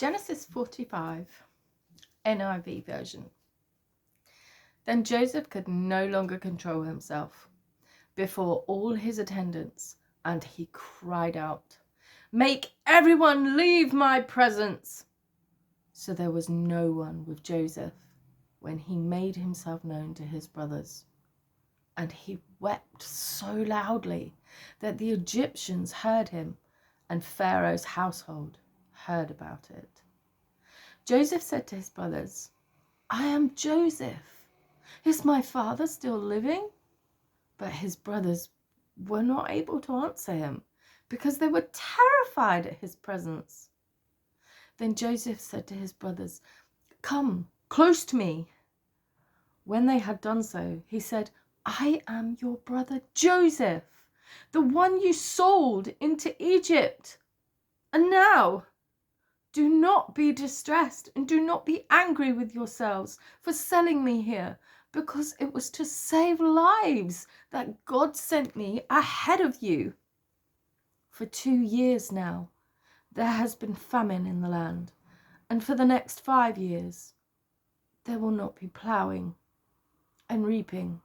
Genesis 45, NIV version. Then Joseph could no longer control himself before all his attendants, and he cried out, "Make everyone leave my presence!" So there was no one with Joseph when he made himself known to his brothers. And he wept so loudly that the Egyptians heard him, and Pharaoh's household heard about it. Joseph said to his brothers, "I am Joseph. Is my father still living?" But his brothers were not able to answer him because they were terrified at his presence. Then Joseph said to his brothers, "Come close to me." When they had done so, he said, "I am your brother Joseph, the one you sold into Egypt. And now, do not be distressed and do not be angry with yourselves for selling me here, because it was to save lives that God sent me ahead of you. For 2 years now, there has been famine in the land, and for the next 5 years, there will not be ploughing and reaping.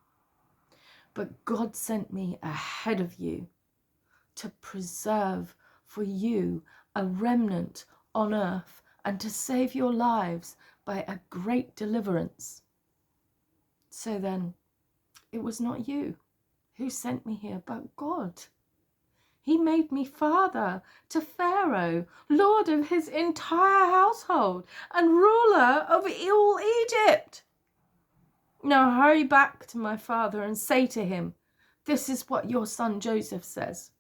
But God sent me ahead of you to preserve for you a remnant on earth and to save your lives by a great deliverance. So then, it was not you who sent me here, but God. He made me father to Pharaoh, lord of his entire household and ruler of all Egypt. Now hurry back to my father and say to him, 'This is what your son Joseph says.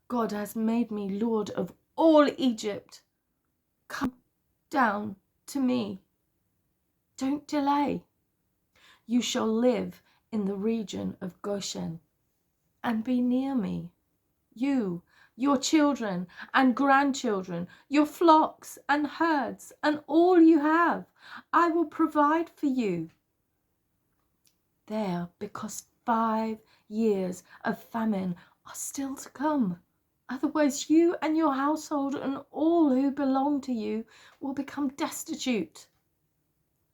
God has made me lord of all Egypt. Come down to me. Don't delay. You shall live in the region of Goshen and be near me. You, your children and grandchildren, your flocks and herds, and all you have, I will provide for you there, because 5 years of famine are still to come. Otherwise, you and your household and all who belong to you will become destitute.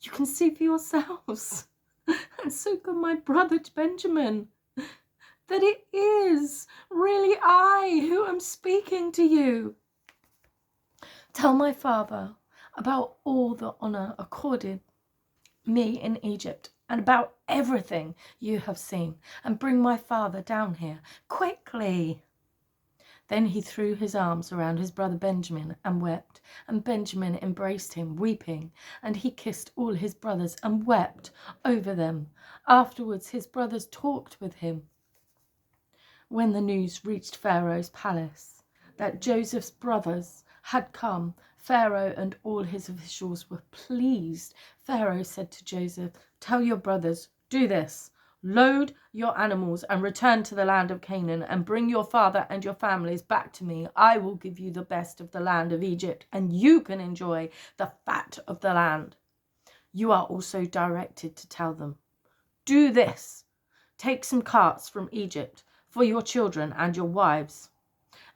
You can see for yourselves, and so can my brother Benjamin, that it is really I who am speaking to you. Tell my father about all the honor accorded me in Egypt and about everything you have seen, and bring my father down here quickly." Then he threw his arms around his brother Benjamin and wept, and Benjamin embraced him, weeping, and he kissed all his brothers and wept over them. Afterwards his brothers talked with him. When the news reached Pharaoh's palace that Joseph's brothers had come, Pharaoh and all his officials were pleased. Pharaoh said to Joseph, "Tell your brothers, do this. Load your animals and return to the land of Canaan and bring your father and your families back to me. I will give you the best of the land of Egypt, and you can enjoy the fat of the land." You are also directed to tell them, "Do this. Take some carts from Egypt for your children and your wives,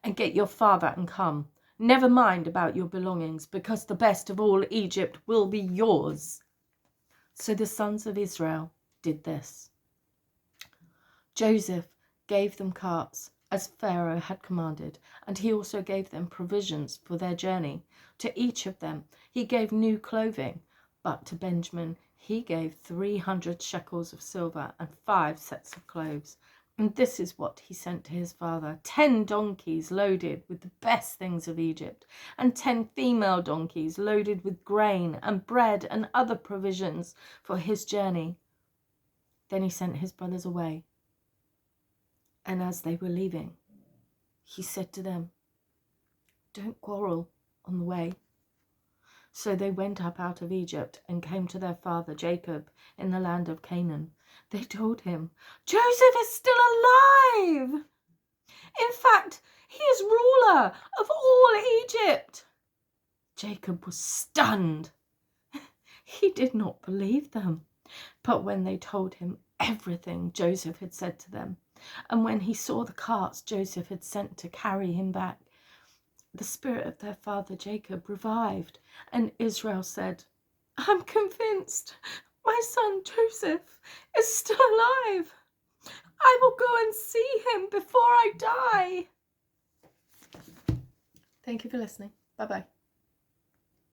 and get your father and come. Never mind about your belongings, because the best of all Egypt will be yours." So the sons of Israel did this. Joseph gave them carts, as Pharaoh had commanded, and he also gave them provisions for their journey. To each of them he gave new clothing, but to Benjamin he gave 300 shekels of silver and 5 sets of clothes. And this is what he sent to his father: 10 donkeys loaded with the best things of Egypt, and 10 female donkeys loaded with grain and bread and other provisions for his journey. Then he sent his brothers away. And as they were leaving, he said to them, "Don't quarrel on the way." So they went up out of Egypt and came to their father Jacob in the land of Canaan. They told him, "Joseph is still alive. In fact, he is ruler of all Egypt." Jacob was stunned. He did not believe them. But when they told him everything Joseph had said to them, and when he saw the carts Joseph had sent to carry him back, the spirit of their father Jacob revived, and Israel said, I'm convinced my son Joseph is still alive. I will go and see him before I die. Thank you for listening. Bye-bye.